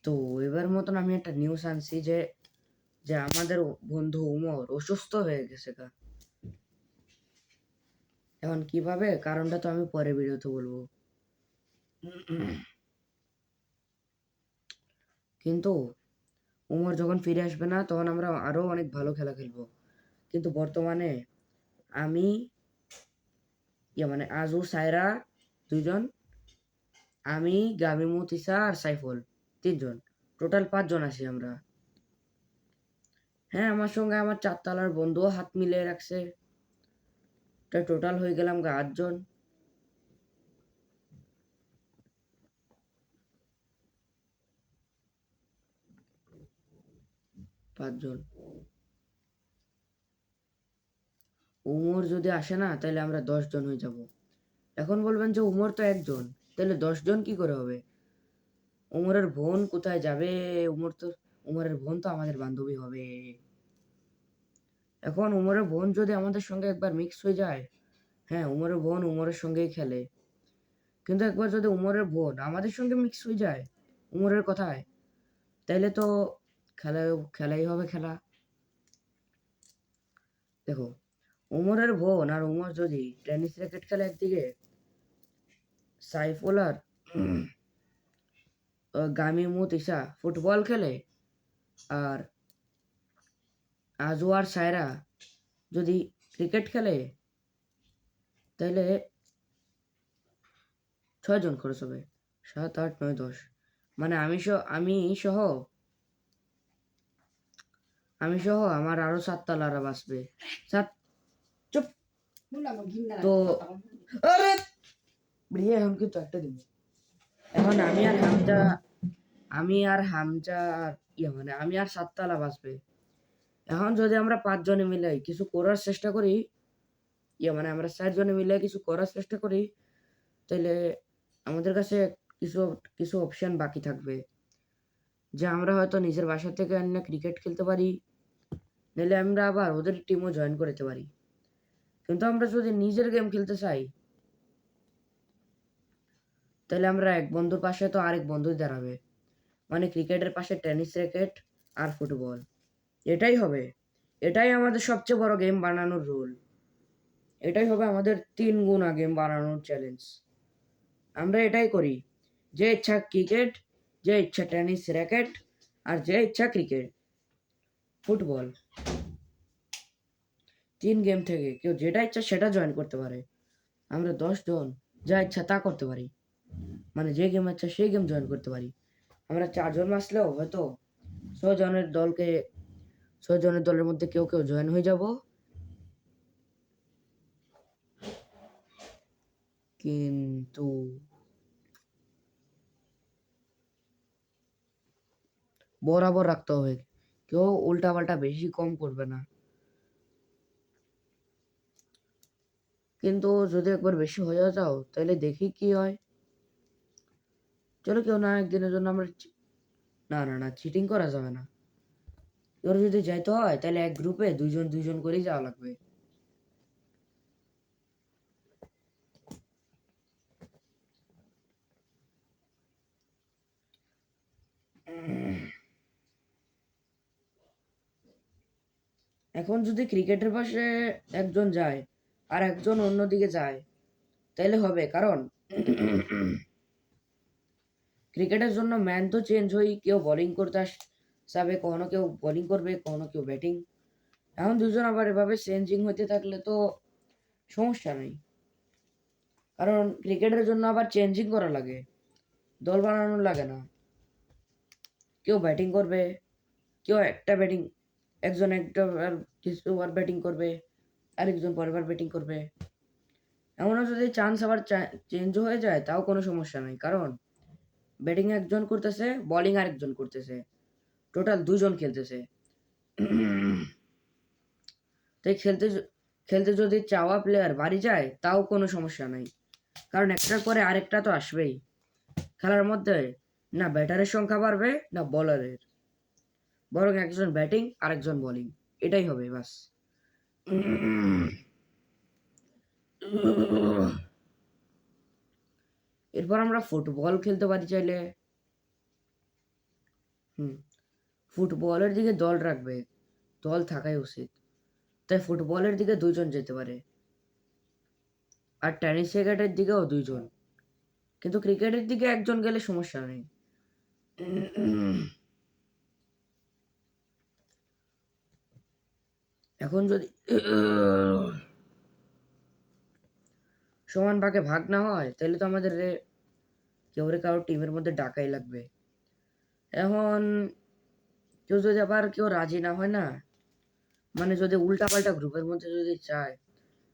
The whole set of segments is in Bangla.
তো এবার মতন আমি একটা নিউজ আনছি যে যে আমাদের বন্ধু উমর অসুস্থ হয়ে গেছে গা। এখন কিভাবে কারণটা তো আমি পরে ভিডিওতে বলবো। কিন্তু উমর যখন ফিরে আসবে না তখন আমরা আরো অনেক ভালো খেলা খেলবো। কিন্তু বর্তমানে আমি মানে আজু সায়রা দুইজন, আমি গামিমু তিসা আর সাইফুল তিনজন, টোটাল 5 জন আছি আমরা। হ্যাঁ, আমার সঙ্গে আমার 4 তলার বন্ধুও হাত মিলিয়ে রাখছে। টোটাল হয়ে গেলাম 8 জন। 5 জন। উমর যদি আসে না তাহলে আমরা 10 জন হয়ে যাব। এখন বলবেন যে উমর তো একজন, তাহলে 10 জন কি করে হবে? উমরের বোন কোথায় যাবে? উমরের বোন তো আমাদের বান্ধবী হবে। এখন উমরের বোন যদি আমাদের সঙ্গে একবার মিক্স হয়ে যায়, হ্যাঁ উমরের বোন উমরের সঙ্গেই খেলে, কিন্তু একবার যদি উমরের বোন আমাদের সঙ্গে মিক্স হয়ে যায় উমরের কথায়, তাইলে তো খেলাই হবে খেলা। দেখো, উমরের বোন আর উমর যদি টেনিস র্যাকেট খেলে একদিকে, সাইফুল আর গামিমু তিশা ফুটবল খেলে, আর আজু আর সায়রা যদি ক্রিকেট খেলে, তাহলে 6 জন খরচ হবে। 7, 8, 9, 10, মানে আমি সহ আমার আরো 7 তলারা বাঁচবে। চুপ। তো আরে বিয়ে এখন কিন্তু একটা দিন। এখন আমি আর হামজা আর মানে আমি আর 7 তলা বাঁচবে। এখন যদি আমরা 5 জনে মিলে কিছু করার চেষ্টা করি, মানে আমরা 4 জনে মিলে কিছু করার চেষ্টা করি, তাহলে আমাদের কাছে কিছু কিছু অপশন বাকি থাকবে। যে আমরা হয়তো নিজের বাসা থেকে ক্রিকেট খেলতে পারি, নাহলে আমরা আবার ওদের টিমও জয়েন করতে পারি। কিন্তু আমরা যদি নিজের গেম খেলতে চাই, তাহলে আমরা এক বন্ধুর পাশে তো আরেক বন্ধুই দাঁড়াবে। মানে ক্রিকেটের পাশে টেনিস র্যাকেট আর ফুটবল, এটাই হবে। এটাই আমাদের সবচেয়ে বড় গেম বানানোর রুল। এটাই হবে আমাদের 3 গুণা গেম বানানোর চ্যালেঞ্জ। আমরা এটাই করি, যে ইচ্ছা ক্রিকেট, যে ইচ্ছা টেনিস র্যাকেট, আর যে ইচ্ছা ক্রিকেট ফুটবল, 3 গেম থেকে কেউ যেটা ইচ্ছা সেটা জয়েন করতে পারে। আমরা 10 জন যা ইচ্ছা তা করতে পারি, মানে যে গেম ইচ্ছা সেই গেম জয়েন করতে পারি। আমরা 4 জন বাঁচলেও হয়তো 6 জনের দলের মধ্যে কেউ কেউ জয়েন হয়ে যাব। কিন্তু বরাবর রাখতে হবে, কেউ উল্টা পাল্টা বেশি কম করবে না। কিন্তু যদি একবার বেশি হয়ে যাও তাহলে দেখি কি হয়। চলো কেউ না একদিনের জন্য আমরা না না না, চিটিং করা যাবে না। এবার যদি যাইতে হয় তাহলে এক গ্রুপে 2 জন 2 জন করেই যাওয়া লাগবে। এখন যদি ক্রিকেটের পাশে একজন যায় আর একজন অন্যদিকে যায় তাহলে হবে, কারণ ক্রিকেটের জন্য ম্যান তো চেঞ্জ হই, কেউ বোলিং করতে যাবে, কখনো কেউ বোলিং করবে, কখনো কেউ ব্যাটিং। এখন 2 জন আবার এভাবে চেঞ্জিং হতে থাকলে তো সমস্যা নেই, কারণ ক্রিকেটের জন্য আবার চেঞ্জিং করা লাগে, দল বানানো লাগে না। কেউ ব্যাটিং করবে, কেউ একজন কিছুবার ব্যাটিং করবে, আরেকজন পরেরবার ব্যাটিং করবে। এমনও যদি চান্স আবার চেঞ্জ হয়ে যায় তাও কোনো সমস্যা নাই, কারণ ব্যাটিং একজন করতেছে, বোলিং আরেকজন করতেছে, টোটাল 2 জন খেলতেছে। তাই খেলতে যদি চাওয়া প্লেয়ার বাড়ি যায় তাও কোনো সমস্যা নাই, কারণ একটার পরে আরেকটা তো আসবেই খেলার মধ্যে। না ব্যাটারের সংখ্যা বাড়বে না বোলারের, বরং একজন ব্যাটিং আরেকজন বোলিং, এটাই হবে বাস। এরপর আমরা ফুটবল খেলতে পারি চাইলে। হুম, ফুটবলের দিকে দল রাখবে, দল থাকাই উচিত। তাই ফুটবলের দিকে ২ জন যেতে পারে। আর টেনিস র্যাকেটের দিকেও ২ জন। কিন্তু ক্রিকেটের দিকে ১ জন গেলে সমস্যা নেই। এখন যদি সমান ভাগে ভাগ না হয় তাহলে তো আমাদের কেউ কারো টিমের মধ্যে ডাকাই লাগবে। এখন কেউ যদি আবার কেউ রাজি না হয় না, মানে যদি উল্টাপাল্টা গ্রুপের মধ্যে যদি চায়,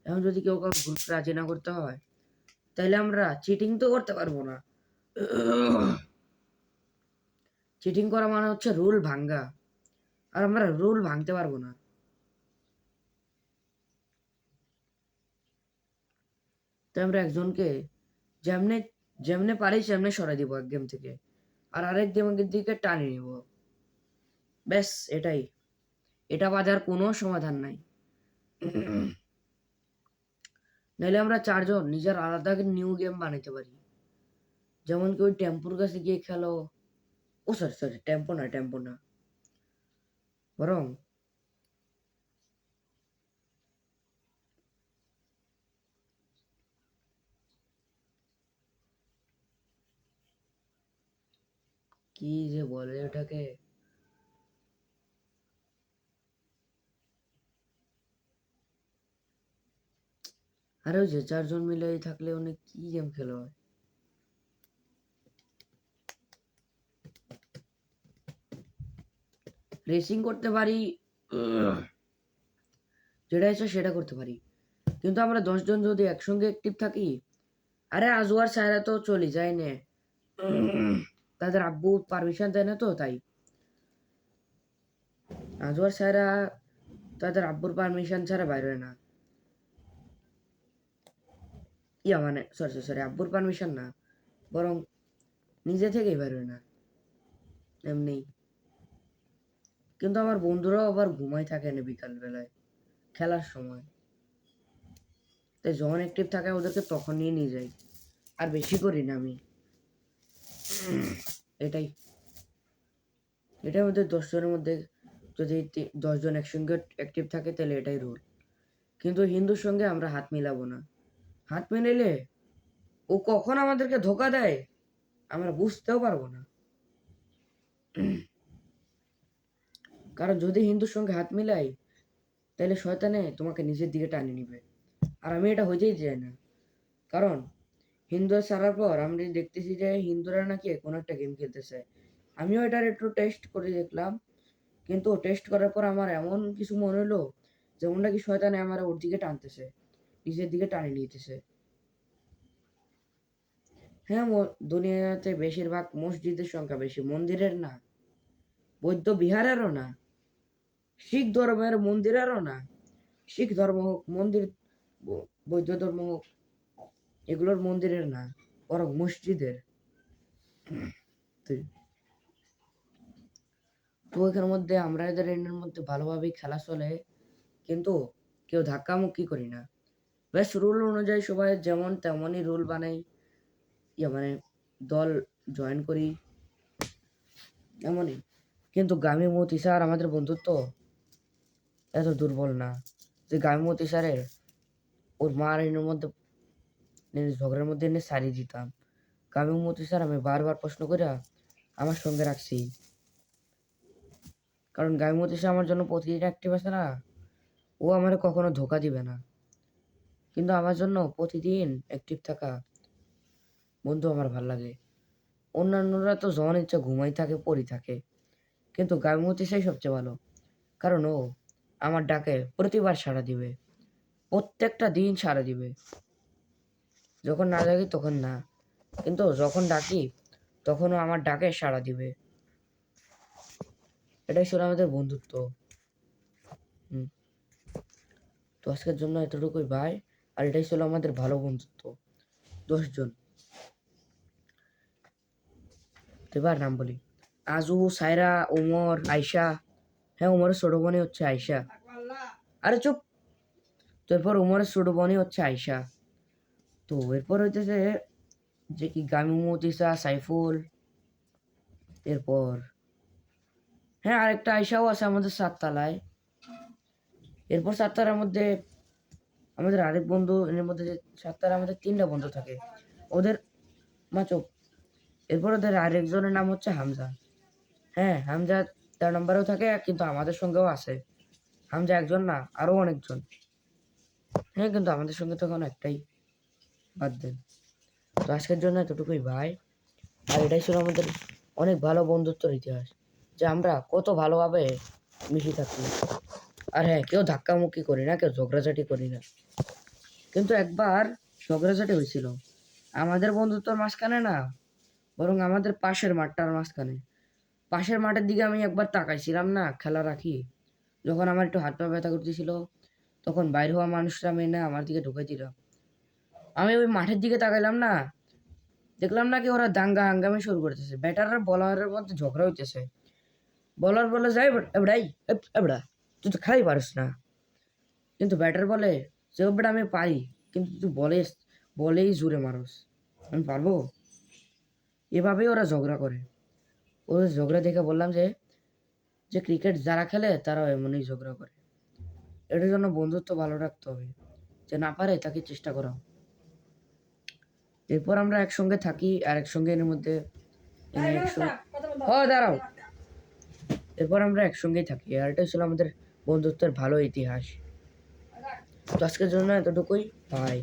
এখন যদি কেউ কারো গ্রুপ রাজি না করতে হয়, তাহলে আমরা চিটিং তো করতে পারবো না। চিটিং করা মানে হচ্ছে রুল ভাঙ্গা, আর আমরা রুল ভাঙতে পারবো না। তাই আমরা একজনকে যেমনে যেমনে পারি সেমনে সরাই দিব এক গেম থেকে, আর আরেক গেমের দিকে টানি নিব। ব্যাস এটাই। এটা বাজার কোনো সমাধান নাই। নাহলে আমরা ৪ জন নিজের আলাদা নিউ গেম বানাইতে পারি। যেমন কি ওই টেম্পুর কাছে গিয়ে খেলো। ও সরি, সরি, টেম্পো না। বরং কি যে বলে ওটাকে? আরে ওই যে ৪ জন মিলে থাকলে অনেক কি গেম খেলা হয়। রেসিং করতে পারি, যেটা ইচ্ছা সেটা করতে পারি। কিন্তু আমরা ১০ জন যদি একসঙ্গে অ্যাক্টিভ থাকি, আরে আজওয়ার সায়রা তো চলে যায় নে। তাদের আব্বু পারমিশন দেয় না তো তাই। আজওয়ার সায়রা তাদের আব্বুর পারমিশন ছাড়া বাইর হয় না। মানে সরি, সরি, আব্বুর পারমিশন না, বরং নিজে থেকেই বাইর হয় না, এমনি। কিন্তু আমার বন্ধুরাও আবার ঘুমাই থাকে না বিকাল বেলায় খেলার সময়। তাই যখন অ্যাক্টিভ থাকে ওদেরকে তখন নিয়ে যাই। আর বেশি করি না আমি। এটাই এটাই আমাদের ১০ জনের মধ্যে যদি ১০ জন একসঙ্গে অ্যাক্টিভ থাকে তাহলে এটাই রুল। কিন্তু হিন্দুর সঙ্গে আমরা হাত মিলাবো না। হাত মিলাইলে ও কখন আমাদেরকে ধোকা দেয় আমরা বুঝতেও পারবো না। কারণ যদি হিন্দুর সঙ্গে হাত মিলাই তাহলে শয়তানে তোমাকে নিজের দিকে টানিয়ে নিবে। আর আমি এটা হইতেই চাই না। কারণ হিন্দু ছাড়ার পর আমরা দেখতেছি যে হিন্দুরা নাকি কোনো একটা গেম খেলতে চায়। আমিও এটার একটু টেস্ট করে দেখলাম। কিন্তু টেস্ট করার পর আমার এমন কিছু মনে হলো যেমন নাকি শয়তানে আমার ওর দিকে টানতেছে, নিজের দিকে টানিয়ে নিতেছে। হ্যাঁ, দুনিয়াতে বেশিরভাগ মসজিদের সংখ্যা বেশি, মন্দিরের না। বৌদ্ধ বিহারেরও না, শিখ ধর্মের মন্দিরেরও না। শিখ ধর্ম হোক মন্দির, বৌদ্ধ ধর্ম হোক, এগুলোর মন্দিরের না, বরং মসজিদের। তো এখানের মধ্যে আমরা এদের এর মধ্যে ভালোভাবেই খেলা চলে, কিন্তু কেউ ধাক্কামুক্কি করি না। বেশ রুল অনুযায়ী সবাই যেমন তেমনই রুল বানাই, মানে দল জয়েন করি, এমনই। কিন্তু গামী মতি স্যার আমাদের বন্ধুত্ব এত দুর্বল না যে গামী মতি স্যারের ওর মার এর মধ্যে ঝগড়ার মধ্যে এনে সারিয়ে দিতাম। গামী মতি স্যার আমি বারবার প্রশ্ন করে আমার সঙ্গে রাখছি, কারণ গামী মতি স্যার আমার জন্য প্রতিদিন অ্যাক্টিভ আছে না। ও আমার কখনো ধোকা দিবে না। কিন্তু আমার জন্য প্রতিদিন অ্যাক্টিভ থাকা বন্ধু আমার ভাল লাগে। অন্যান্যরা তো যখন ইচ্ছা ঘুমাই থাকে, পড়ি থাকে, কিন্তু গামী সেই সবচেয়ে ভালো। কারণ ও আমার ডাকে প্রতিবার সাড়া দিবে, প্রত্যেকটা দিন সাড়া দিবে। যখন না ডাকি তখন না, কিন্তু যখন ডাকি তখনও আমার ডাকে সাড়া দিবে। এটাই ছিল আমাদের বন্ধুত্ব। হুম, তো আজকের জন্য এতটুকুই ভাই। আর এটাই ছিল আমাদের ভালো বন্ধুত্ব, ১০ জন। এবার নাম বলি: আজু, সায়রা, ওমর, আয়শা। হ্যাঁ, ওমরের ছোট বোনই হচ্ছে আয়শা। আরে চুপ। তো এরপর ওমরের ছোট বোনই হচ্ছে আয়শা। তো এরপর হইতেছে যে কি গামী মতিসা, সাইফুল, এরপর হ্যাঁ, আরেকটা আয়সাও আছে আমাদের ৭ তলায়। এরপর ৭ তলার মধ্যে আমাদের আরেক বন্ধু, এর মধ্যে যে ৭ তলায় আমাদের ৩ টা বন্ধু থাকে। ওদের চুপ। এরপর ওদের আরেকজনের নাম হচ্ছে হামজা। হ্যাঁ, হামজা ১৩ নম্বরেও থাকে কিন্তু আমাদের সঙ্গেও আছে। হামজা একজন না, আরো অনেকজন। হ্যাঁ, কিন্তু আমাদের সঙ্গে তো এখন একটাই। বাদ দেন। তো আজকের জন্য এতটুকুই ভাই। আর এটাই ছিল আমাদের অনেক ভালো বন্ধুত্বের ইতিহাস, যে আমরা কত ভালোভাবে মিশে থাকি। আর হ্যাঁ, কেউ ধাক্কামুক্কি করি না, কেউ ঝগড়াঝাটি করি না। কিন্তু একবার ঝগড়াঝাটি হয়েছিল আমাদের বন্ধুত্বর মাঝখানে না, বরং আমাদের পাশের মাঠটার মাঝখানে। পাশের মাঠের দিকে আমি একবার তাকাইছিলাম না খেলা রাখি, যখন আমার একটু হাত পা ব্যথা করতেছিল, তখন বাইর হওয়া মানুষরা মেনে আমার দিকে ঢুকে দিল। আমি ওই মাঠের দিকে তাকাইলাম না, দেখলাম নাকি ওরা দাঙ্গা হাঙ্গামি শুরু করতেছে, ব্যাটার আর বলারের মধ্যে ঝগড়া হইতেছে। বলার বলে যাই এবড়াই, এবড়া তুই তো খেলাই পারিস না। কিন্তু ব্যাটার বলে যে বেটা আমি পারি, কিন্তু তুই বলেই জুড়ে মারস, আমি পারবো? এভাবেই ওরা ঝগড়া করে। ওদের ঝগড়া দেখে বললাম যে যে ক্রিকেট যারা খেলে তারাও এমনই ঝগড়া করে। এটার জন্য বন্ধুত্ব ভালো রাখতে হবে, যে না পারে তাকে চেষ্টা করা। এরপর আমরা একসঙ্গে থাকি আর একসঙ্গে এর মধ্যে একসঙ্গে দাঁড়াও। এরপর আমরা একসঙ্গেই থাকি, আর এটা ছিল আমাদের বন্ধুত্বের ভালো ইতিহাস। তো আজকের জন্য এতটুকুই, বাই।